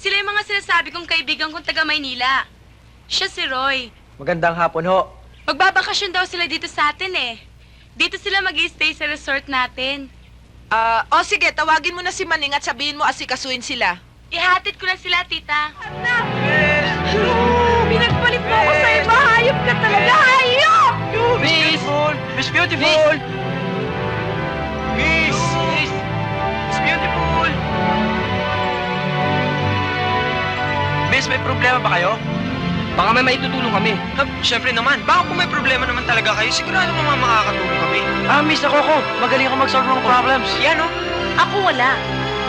Sila yung mga sinasabi kong kaibigan kong taga Maynila. Siya si Roy. Magandang hapon ho. Magbabakasyon daw sila dito sa atin eh. Dito sila mag-i-stay sa resort natin. Sige, tawagin mo na si Maning at sabihin mo asikasuin sila. Ihatid ko na sila, tita. Anak! Pinagpalit mo ako sa iba! Hayop ka talaga! Hayop! Miss! Miss Beautiful! Miss! Miss Beautiful! Miss, may problema ba kayo? Baka may maitutulong kami. Siyempre naman, baka kung may problema naman talaga kayo, sigurado naman makakatulong kami. Miss, ako. Magaling ako mag-solve ng problems. Yan, oh. Ako wala.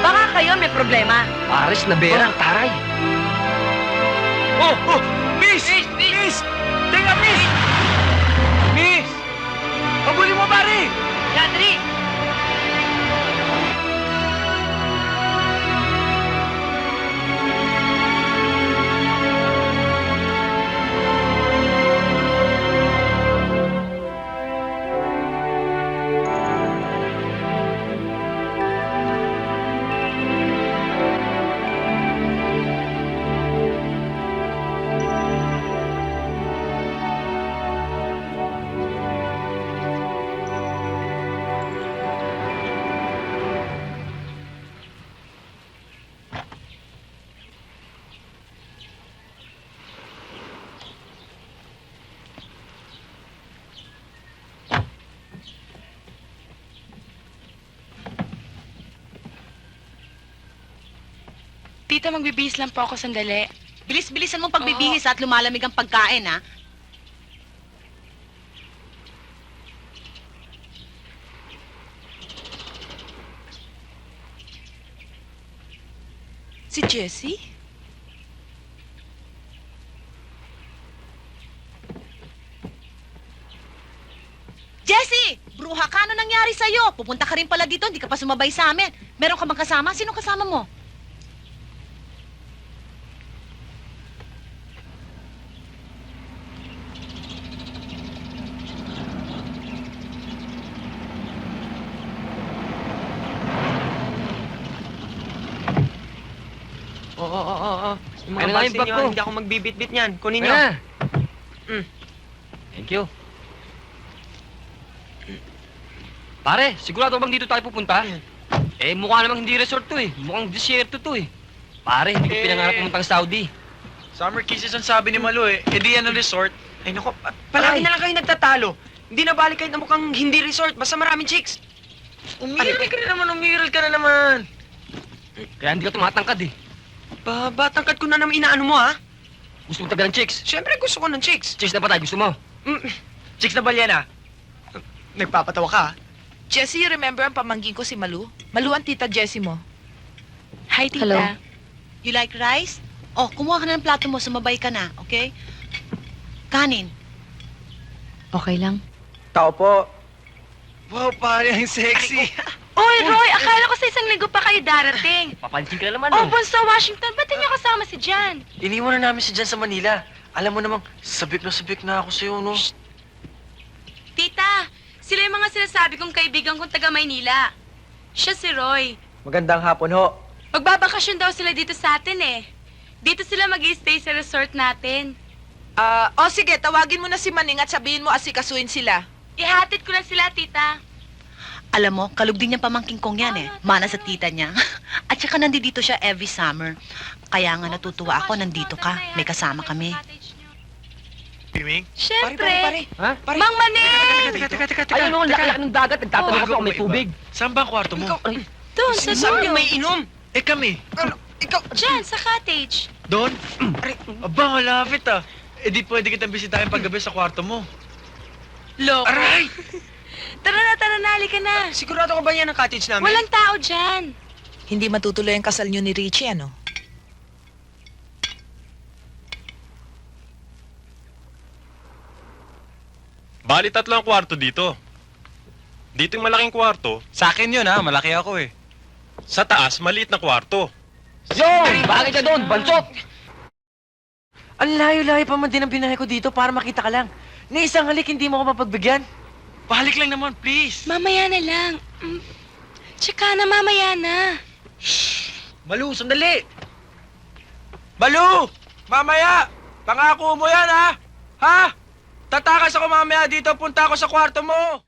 Baka kayo may problema. Pares na berang taray. Oh! Miss! Miss! Teka, Miss! Miss! Pabuli mo, pare! Yadri! Tita, magbibihis lang po ako sandali. Bilis-bilisan mong pagbibihis at lumalamig ang pagkain, ha? Si Jessie? Jessie! Bruha ka, ano nangyari sa'yo? Pupunta ka rin pala dito, hindi ka pa sumabay sa amin. Meron ka bang kasama? Sino kasama mo? Oo. Yung Ano mga nga bags yung bag ninyo, ko? hindi ako magbibit-bit niyan. Kunin nyo. Ayan. Mm. Thank you. Pare, sigurado bang dito tayo pupunta? Mukha namang hindi resort to eh. Mukhang disyerto to eh. Pare, hindi ko pinangarap pumuntang Saudi. Summer kisses ang sabi ni Malo eh. Di yan ang resort. Ay, naku, palagi Ay. na lang kayo nagtatalo. Hindi na balik kahit na mukhang hindi resort. Basta maraming chicks. Umiral ka na naman. Kaya hindi ka tumatangkad eh. Batangkad ko na naman inaano mo, ha? Gusto mo taga ng chicks. Siyempre, gusto ko ng chicks. Chicks na pa tayo, gusto mo? Chicks na balyena. Nagpapatawa ka, ha? Jessie, you remember ang pamangkin ko si Malu? Malu ang tita Jessie mo. Hi, tita. Hello. You like rice? Oh, kumuha ka na ng plato mo, sumabay ka na, okay? Kanin. Okay lang. Tao po. Wow, pare, ang sexy. Uy, Roy, akala ko sa isang linggo pa kayo darating. Papansin ka na naman Oh, Bunso, Washington, ba't niyo kasama si Jan? Iniwan na namin si Jan sa Manila. Alam mo namang, sabik na ako sa'yo, no? Tita, sila yung mga sinasabi kong kaibigan kong taga Maynila. Siya si Roy. Magandang hapon ho. Magbabakasyon daw sila dito sa atin eh. Dito sila mag-i-stay sa resort natin. Sige, tawagin mo na si Maning at sabihin mo asikasuin sila. Ihatid ko na sila, tita. Alam mo, kalug din niyang pamangking kong yan eh. Mana sa tita niya. At saka nandito siya every summer. Kaya nga natutuwa ako, nandito ka. May kasama kami. Piming? Siyempre. Ha? Mang Maning! Teka. Ayun o, laki-laki ng dagat. Nagtatanong ako kung may tubig. Saan ba ang kwarto mo? Doon, sa Sabi niyo dulo. may inom. Kami. Ano? Ikaw. Diyan, sa cottage. Doon? Aba, malapit ah. Di pwede kitang bisitahin paggabi sa kwarto mo. Loko. Aray! Tara na, halika na. Sigurado ko ba yan ang cottage namin? Walang tao dyan. Hindi matutuloy ang kasal niyo ni Richie, ano? Bali, 3 ang kwarto dito. Dito yung malaking kwarto. Sa akin yun ha, malaki ako eh. Sa taas, maliit na kwarto. Yun! Bakit ka doon? Bansot! Ang layo-layo pa man din ang binahe ko dito para makita ka lang. Na isang halik, hindi mo ako mapagbigyan. Pahalik lang naman, please. Mamaya na lang. Tsaka na, mamaya na. Malu, sandali. Balu! Mamaya! Pangako mo yan, ha? Ha? Tatakas ako mamaya dito, punta ako sa kwarto mo!